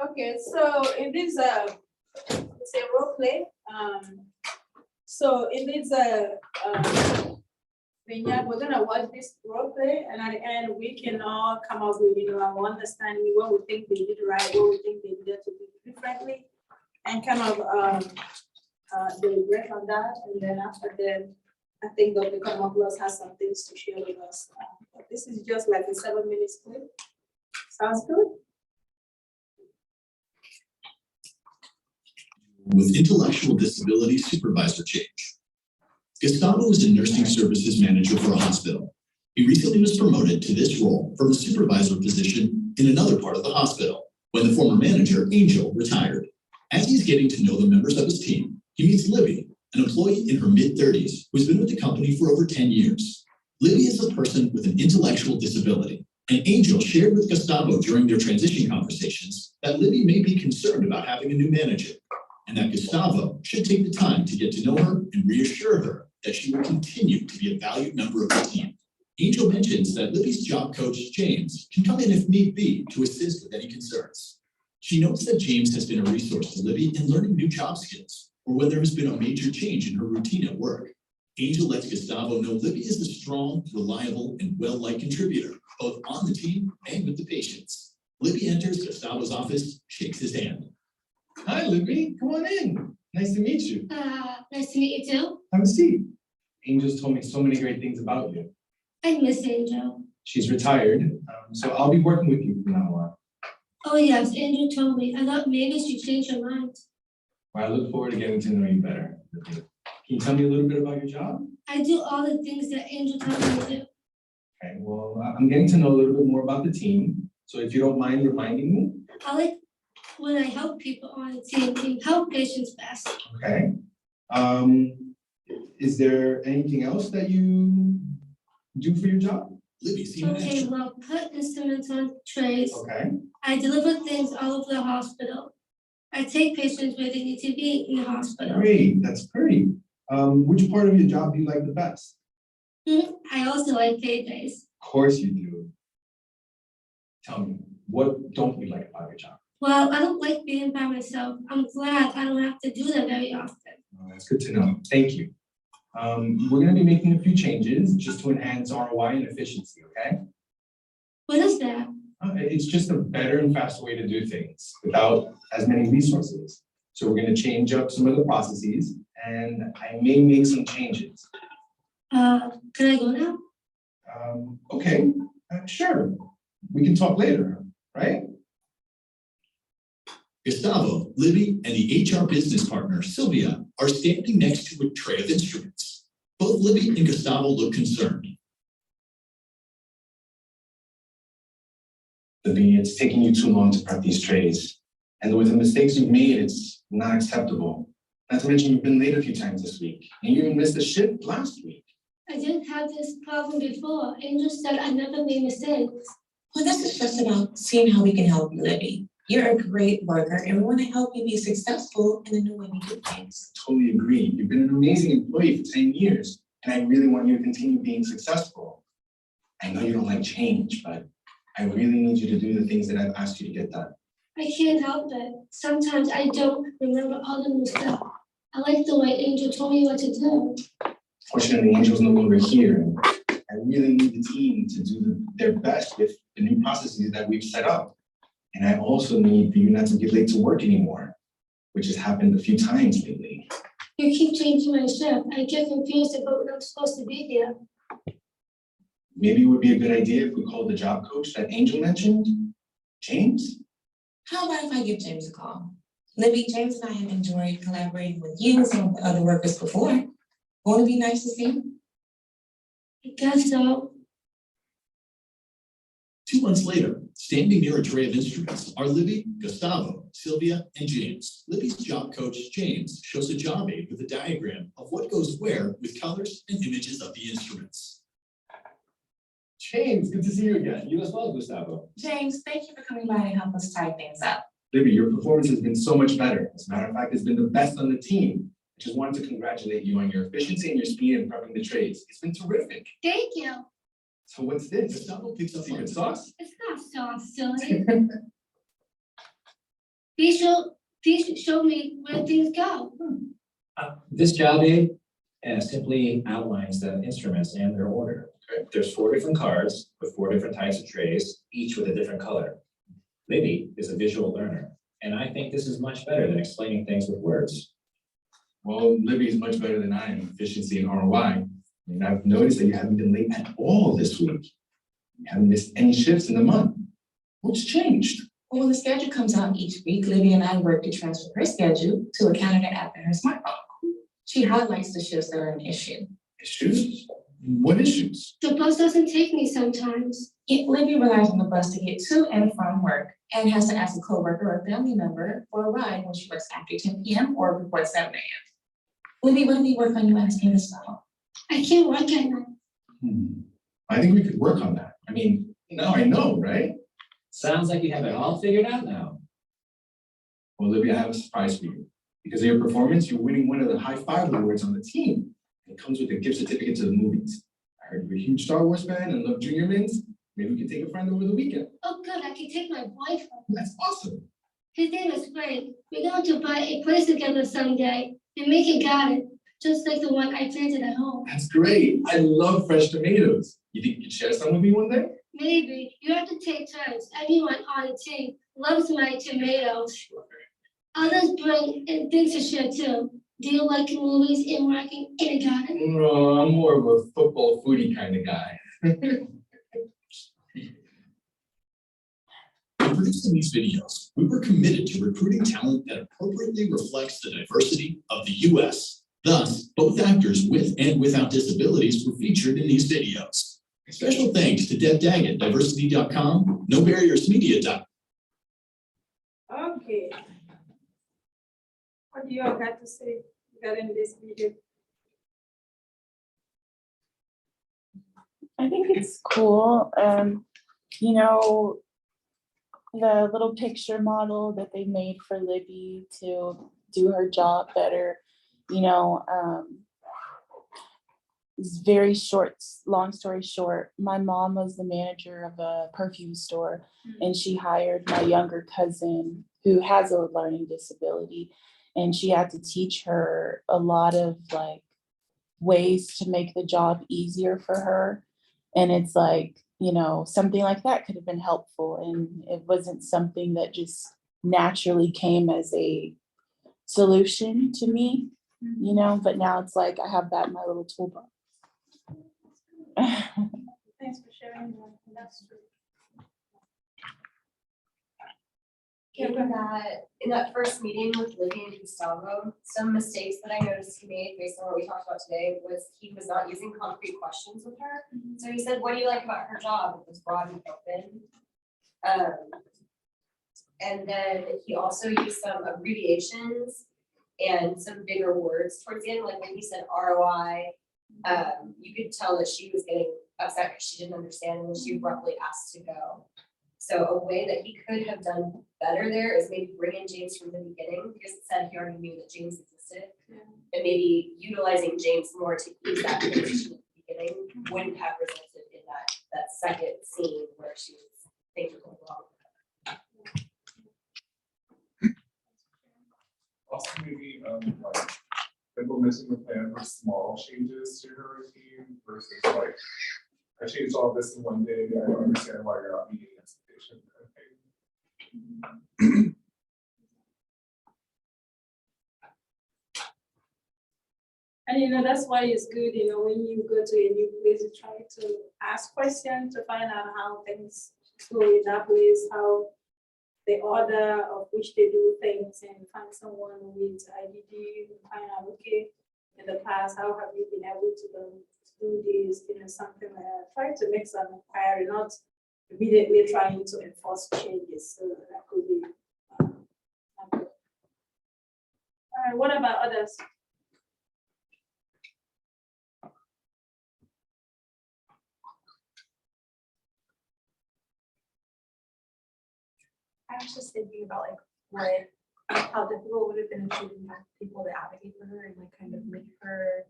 Okay, so in this it's a role play. So in this Vinyard, we're gonna watch this role play, and at the end we can all come up with our understanding, what we think they did right, what we think they needed to do differently, and kind of deliberate on that. And then after that, I think Dr. Kamopoulos has some things to share with us. But this is just like a 7-minute clip. Sounds good? With intellectual disability supervisor change. Gustavo is a nursing services manager for a hospital. He recently was promoted to this role from a supervisor position in another part of the hospital when the former manager, Angel, retired. As he's getting to know the members of his team, he meets Libby, an employee in her mid-30s who's been with the company for over 10 years. Libby is a person with an intellectual disability, and Angel shared with Gustavo during their transition conversations that Libby may be concerned about having a new manager, and that Gustavo should take the time to get to know her and reassure her that she will continue to be a valued member of the team. Angel mentions that Libby's job coach, James, can come in if need be to assist with any concerns. She notes that James has been a resource to Libby in learning new job skills or when there has been a major change in her routine at work. Angel lets Gustavo know Libby is a strong, reliable, and well-liked contributor, both on the team and with the patients. Libby enters Gustavo's office, shakes his hand. Hi, Libby. Come on in. Nice to meet you. Nice to meet you too. Have a seat. Angel's told me so many great things about you. I miss Angel. She's retired, so I'll be working with you from now on. Oh yes, Angel told me. I thought maybe she changed her mind. Well, I look forward to getting to know you better. Can you tell me a little bit about your job? I do all the things that Angel told me to do. Okay, well, I'm getting to know a little bit more about the team. So if you don't mind reminding me. I like when I help people on the team and help patients best. Okay. Is there anything else that you do for your job? Libby seemed Okay, anxious. well, put instruments on trays. Okay. I deliver things all over the hospital. I take patients where they need to be in the hospital. Great, that's great. Which part of your job do you like the best? I also like paydays. Of course you do. Tell me, what don't you like about your job? Well, I don't like being by myself. I'm glad I don't have to do that very often. Oh, that's good to know. Thank you. We're going to be making a few changes just to enhance ROI and efficiency, okay? What is that? It's just a better and faster way to do things without as many resources. So we're going to change up some of the processes and I may make some changes. Can I go now? Okay, sure. We can talk later, right? Gustavo, Libby, and the HR business partner, Sylvia, are standing next to a tray of instruments. Both Libby and Gustavo look concerned. Libby, it's taking you too long to prep these trays. And with the mistakes you've made, it's not acceptable. Not to mention you've been late a few times this week. And you even missed a shift last week. I didn't have this problem before. Angel said I never made mistakes. Well, this is just about seeing how we can help you, Libby. You're a great worker and we want to help you be successful in the new way we do things. Totally agree. You've been an amazing employee for 10 years, and I really want you to continue being successful. I know you don't like change, but I really need you to do the things that I've asked you to get done. I can't help it. Sometimes I don't remember all the new stuff. I like the way Angel told me what to do. Fortunately, Angel's no longer here. And I really need the team to do their best with the new processes that we've set up. And I also need for you not to be late to work anymore, which has happened a few times lately. You keep changing my shift. I get confused about when I'm supposed to be here. Maybe it would be a good idea if we called the job coach that Angel mentioned, James? How about if I give James a call? Libby, James and I have enjoyed collaborating with you and some of the other workers before. Won't it be nice to see him? I guess so. 2 months later, standing near a tray of instruments are Libby, Gustavo, Sylvia, and James. Libby's job coach, James, shows a job aid with a diagram of what goes where with colors and images of the instruments. James, good to see you again. You as well, Gustavo. James, thank you for coming by to help us tie things up. Libby, your performance has been so much better. As a matter of fact, it's been the best on the team. I just wanted to congratulate you on your efficiency and your speed in prepping the trays. It's been terrific. Thank you. So what's this? Gustavo picks up Secret on sauce? It's not soft, silly. These show me where things go. This job aid simply outlines the instruments and their order. Okay. There's 4 different cards with 4 different types of trays, each with a different color. Libby is a visual learner, and I think this is much better than explaining things with words. Well, Libby is much better than I am in efficiency and ROI. And I've noticed that you haven't been late at all this week. You haven't missed any shifts in the month. What's changed? Well, when the schedule comes out each week, Libby and I work to transfer her schedule to a calendar app in her smartphone. She highlights the shifts that are an issue. Issues? What issues? The bus doesn't take me sometimes. Libby relies on the bus to get to and from work and has to ask a coworker or family member for a ride when she works after 10 p.m. or before 7 a.m. Libby, what do we work on you asking this now? I can't work at night. I think we could work on that. I mean, now I know, right? Sounds like you have it all figured out now. Well, Libby, I have a surprise for you. Because of your performance, you're winning one of the high 5 awards on the team. It comes with a gift certificate to the movies. I heard you're a huge Star Wars fan and love Junior Mints. Maybe we can take a friend over the weekend. Oh, good, I can take my boyfriend. That's awesome. His name is Frank. We're going to buy a place together someday and make a garden, just like the one I planted at home. That's great. I love fresh tomatoes. You think you could share some with me one day? Maybe. You have to take turns. Everyone on the team loves my tomatoes. Others bring in things to share too. Do you like movies and working in a garden? No, I'm more of a football foodie kind of guy. In producing these videos, we were committed to recruiting talent that appropriately reflects the diversity of the U.S. Thus, both actors with and without disabilities were featured in these videos. Special thanks to Deb Daggett, diversity.com, NoBarriersMedia.com. Okay. What do you all got to say regarding this video? I think it's cool. You know, the little picture model that they made for Libby to do her job better, you know, it's very short, long story short, my mom was the manager of a perfume store and she hired my younger cousin who has a learning disability. And she had to teach her a lot of like ways to make the job easier for her. And it's like, you know, something like that could have been helpful. And it wasn't something that just naturally came as a solution to me, you know, but now it's like I have that in my little toolbox. Thanks for sharing that. That's true. In that first meeting with Libby and Gustavo, some mistakes that I noticed he made based on what we talked about today was he was not using concrete questions with her. So he said, "What do you like about her job?" It was broad and open. And then he also used some abbreviations and some bigger words towards the end, like when he said ROI, you could tell that she was getting upset because she didn't understand and she abruptly asked to go. So a way that he could have done better there is maybe bring in James from the beginning, because it said he already knew that James existed. Yeah. And maybe utilizing James more to ease that transition at the beginning wouldn't have resulted in that second scene where she was things were going wrong. Also maybe like implementing the plan for small changes to her routine versus like, I changed all this in one day, I don't understand why you're not meeting expectations. And you know, that's why it's good, you know, when you go to a new place, you try to ask questions to find out how things go in that place, how the order of which they do things, and find someone with IDD, find out, okay, in the past, how have you been able to do this, you know, something like that. Try to make some inquiry, not immediately trying to enforce changes. So that could be. All right, what about others? I was just thinking about like how difficult would have been if she didn't have people to advocate for her and like kind of make her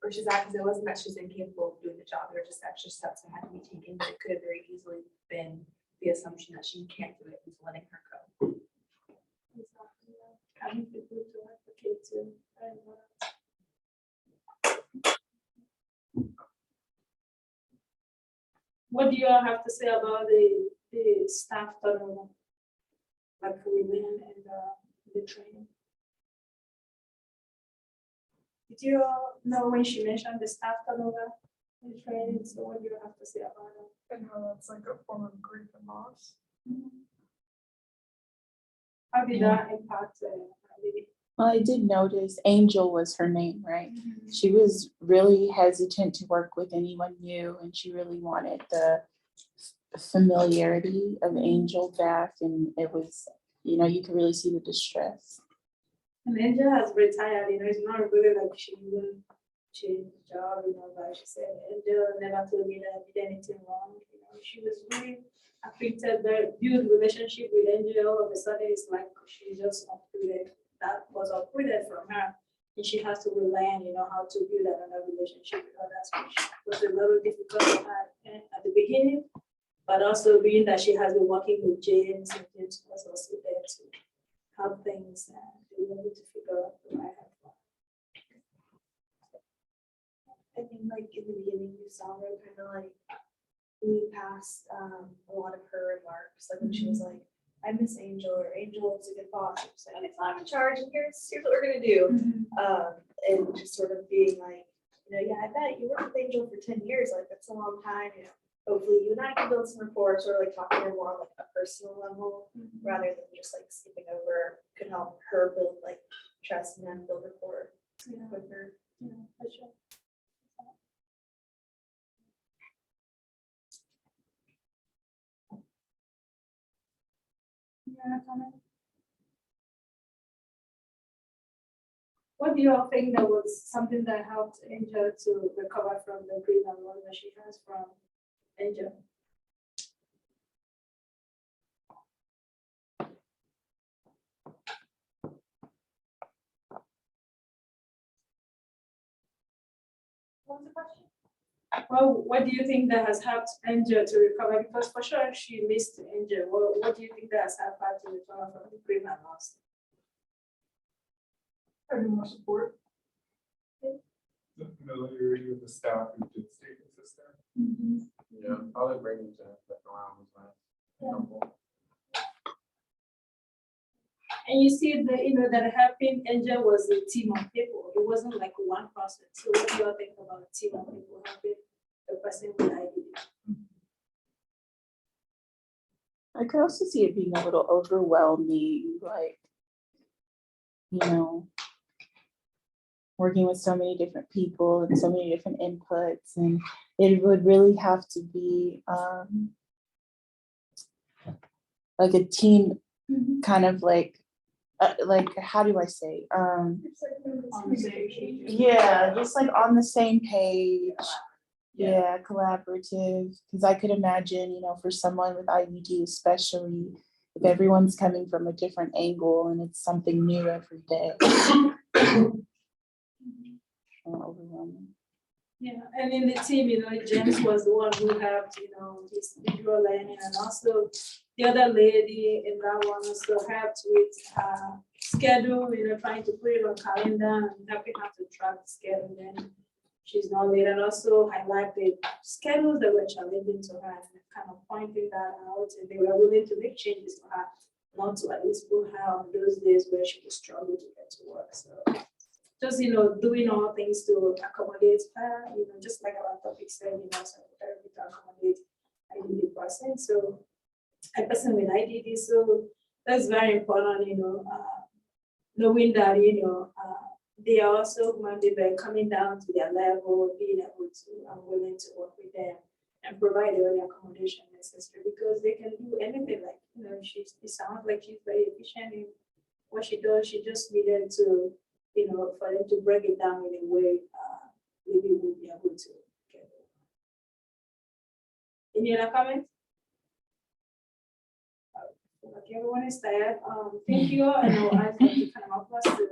where she's at, because it wasn't that she's incapable of doing the job, there were just extra steps that had to be taken, but it could have very easily been the assumption that she can't do it, and letting her go. Having people to advocate too. What do you all have to say about the staff turnover? Like women and the training? Did you all know when she mentioned the staff turnover in training? So what do you have to say about it? And how that's like a form of grief and loss. How did that impact the Well, I did notice Angel was her name, right? She was really hesitant to work with anyone new, and she really wanted the familiarity of Angel back, and it was, you could really see the distress. And Angel has retired, it's not really like she even changed the job, but she said, Angel never told me that I did anything wrong, she was really affected, the build relationship with Angel, all of a sudden it's like she just uprooted, that was uprooted from her. And she has to relearn, how to build another relationship with her, that's which was a little difficult for her at the beginning. But also being that she has been working with James, and James was also there to help things and be able to figure out the right path. I think like in the beginning, you saw her kind of like lean past a lot of her remarks, like when she was like, I miss Angel, or Angel is a good boss. She's like, okay, so I'm in charge, and here's what we're gonna do. And just sort of being like, yeah, I bet you worked with Angel for 10 years, like that's a long time, Hopefully you and I can build some rapport, sort of like talking to her more on like a personal level, rather than just like skipping over, could help her build like trust and then build rapport with her. Yeah, for sure. What do you all think that was something that helped Angel to recover from the grief and loss that she has from Angel? What was the question? Well, what do you think that has helped Angel to recover? Because for sure she missed Angel. What do you think that has helped her to recover from the grief and loss? Having more support. The familiarity with the staff who did stay consistent. Yeah, probably bringing Jeff back around was helpful. And you see that helping Angel was a team of people. It wasn't like one person. So what do you all think about a team of people helping the person with IDD? I could also see it being a little overwhelming, like, working with so many different people and so many different inputs, and it would really have to be like a team, kind of like how do I say? Yeah, just like on the same page. Yeah, collaborative. Because I could imagine, for someone with IDD, especially if everyone's coming from a different angle and it's something new every day. Overwhelming. Yeah, and in the team, James was the one who helped, this visual learning, and also the other lady in that one also helped with schedule, trying to put it on calendar and helping her to track the schedule. Then she's not late, and also highlight the schedules that were challenging to her and kind of pointing that out, and they were willing to make changes for her, not to at least put her on those days where she would struggle to get to work. So just, doing all things to accommodate her, just like our topic said, so therapy to accommodate IDD person. So a person with IDD, so that's very important, knowing that, they are also human beings coming down to their level, being able to, and willing to work with them and provide all the accommodation necessary, because they can do anything, like, it sounds like she's very efficient in what she does. She just needed to, for them to break it down in a way, maybe we'll be able to get it. Any other comments? Okay, everyone is tired. Thank you, and I'll ask you to come up us to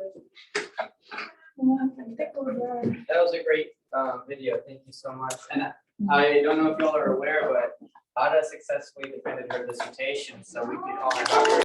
That was a great video. Thank you so much. And I don't know if y'all are aware, but Ada successfully defended her dissertation, so we could call her Dr.